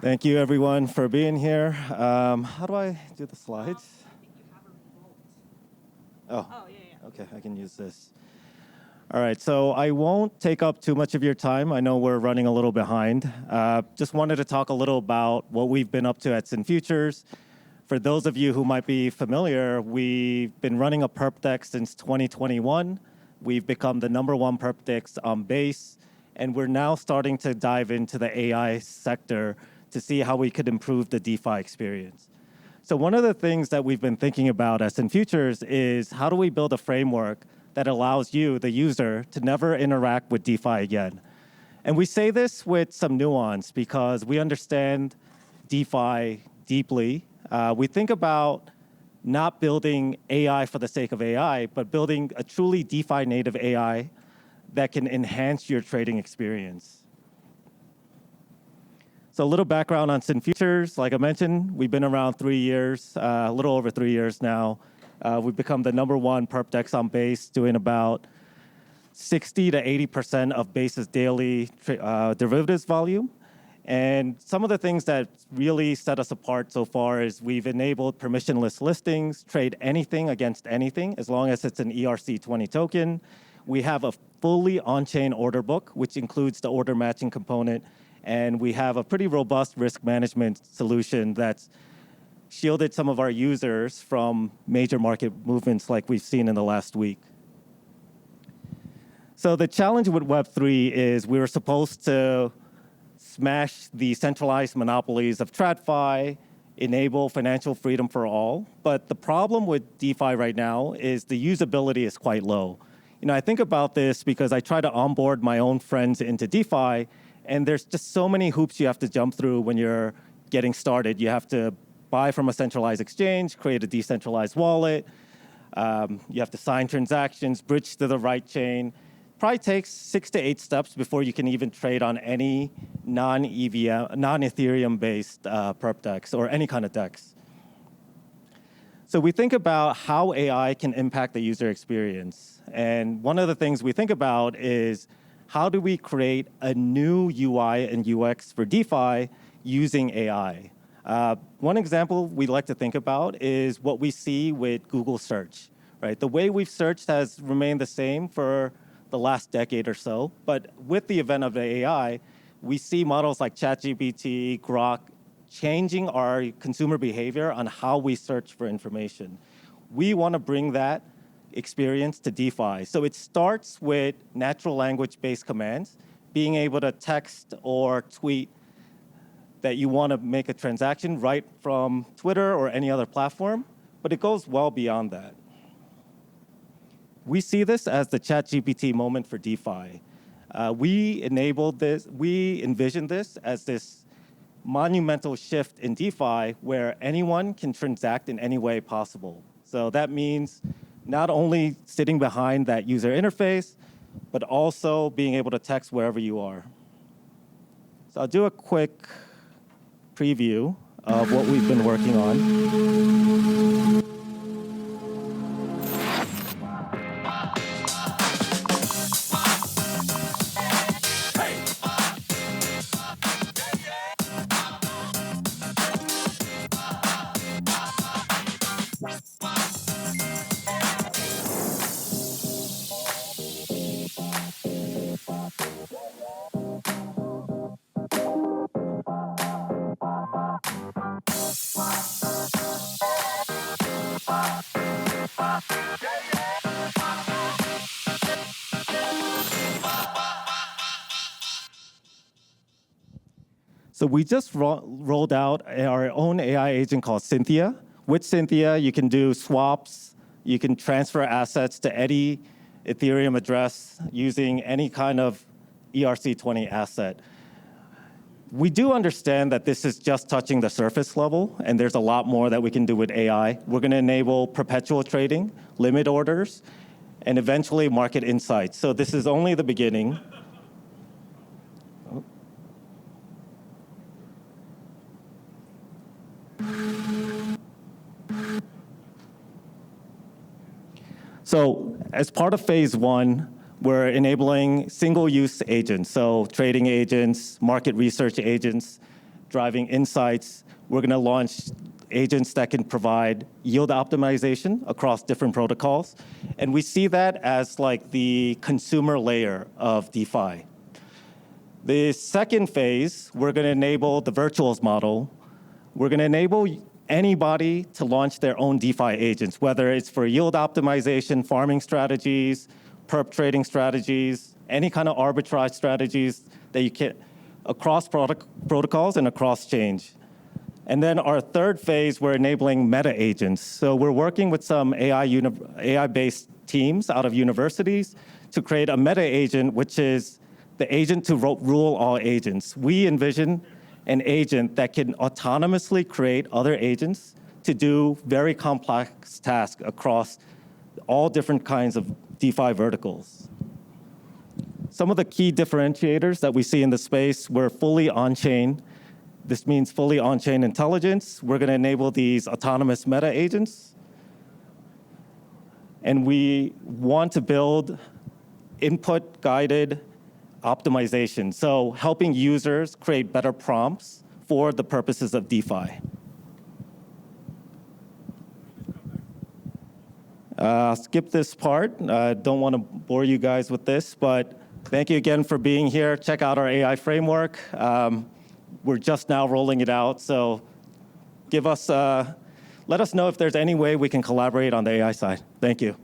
Thank you, everyone, for being here. How do I do the slides? I think you have a remote. Oh, Oh, yeah. okay, I can use this. All right, so I won't take up too much of your time. I know we're running a little behind. Just wanted to talk a little about what we've been up to at Sin Futures. For those of you who might be familiar, we've been running a perp deck since 2021. We've become the #1 perp deck on Base, and we're now starting to dive into the AI sector to see how we could improve the DeFi experience. So one of the things that we've been thinking about as in futures is how do we build a framework that allows you, the user, to never interact with DeFi again? And we say this with some nuance because we understand DeFi deeply. We think about not building AI for the sake of AI, but building a truly DeFi native AI that can enhance your trading experience. So a little background on Sin Futures. Like I mentioned, we've been around 3 years, a little over 3 years now. We've become the #1 perp dex on Base, doing about 60 to 80% of Base's daily derivatives volume. And some of the things that really set us apart so far is we've enabled permissionless listings, trade anything against anything, as long as it's an ERC20 token. We have a fully on-chain order book, which includes the order matching component. And we have a pretty robust risk management solution that's shielded some of our users from major market movements like we've seen in the last week. So the challenge with Web3 is we were supposed to smash the centralized monopolies of TradFi, enable financial freedom for all. But the problem with DeFi right now is the usability is quite low. I think about this because I try to onboard my own friends into DeFi, and there's just so many hoops you have to jump through when you're getting started. You have to buy from a centralized exchange, create a decentralized wallet. You have to sign transactions, bridge to the right chain. Probably takes 6 to 8 steps before you can even trade on any non-Ethereum-based perp dex or any kind of dex. So we think about how AI can impact the user experience. And one of the things we think about is how do we create a new UI and UX for DeFi using AI? One example we like to think about is what we see with Google search. Right? The way we've searched has remained the same for the last decade or so, but with the advent of the AI, we see models like ChatGPT, Grok, changing our consumer behavior on how we search for information. We want to bring that experience to DeFi. So it starts with natural language-based commands, being able to text or tweet that you want to make a transaction right from Twitter or any other platform, but it goes well beyond that. We see this as the ChatGPT moment for DeFi. We envisioned this as this monumental shift in DeFi where anyone can transact in any way possible. So that means not only sitting behind that user interface, but also being able to text wherever you are. So I'll do a quick preview of what we've been working on. So we just rolled out our own AI agent called Cynthia. With Cynthia, you can do swaps, you can transfer assets to any Ethereum address using any kind of ERC20 asset. We do understand that this is just touching the surface level, and there's a lot more that we can do with AI. We're going to enable perpetual trading, limit orders, and eventually market insights. So this is only the beginning. So as part of phase 1, we're enabling single-use agents, so trading agents, market research agents, driving insights. We're going to launch agents that can provide yield optimization across different protocols. And we see that as like the consumer layer of DeFi. The second phase, we're going to enable the virtuals model. We're going to enable anybody to launch their own DeFi agents, whether it's for yield optimization, farming strategies, perp trading strategies, any kind of arbitrage strategies that you can across protocols and across change. And then our third phase, we're enabling meta agents. So we're working with some AI-based teams out of universities to create a meta agent, which is the agent to rule all agents. We envision an agent that can autonomously create other agents to do very complex tasks across all different kinds of DeFi verticals. Some of the key differentiators that we see in the space, we're fully on-chain. This means fully on-chain intelligence. We're going to enable these autonomous meta agents. And we want to build input-guided optimization, so helping users create better prompts for the purposes of DeFi. I'll skip this part. I don't want to bore you guys with this, but thank you again for being here. Check out our AI framework. We're just now rolling it out, so let us know if there's any way we can collaborate on the AI side. Thank you.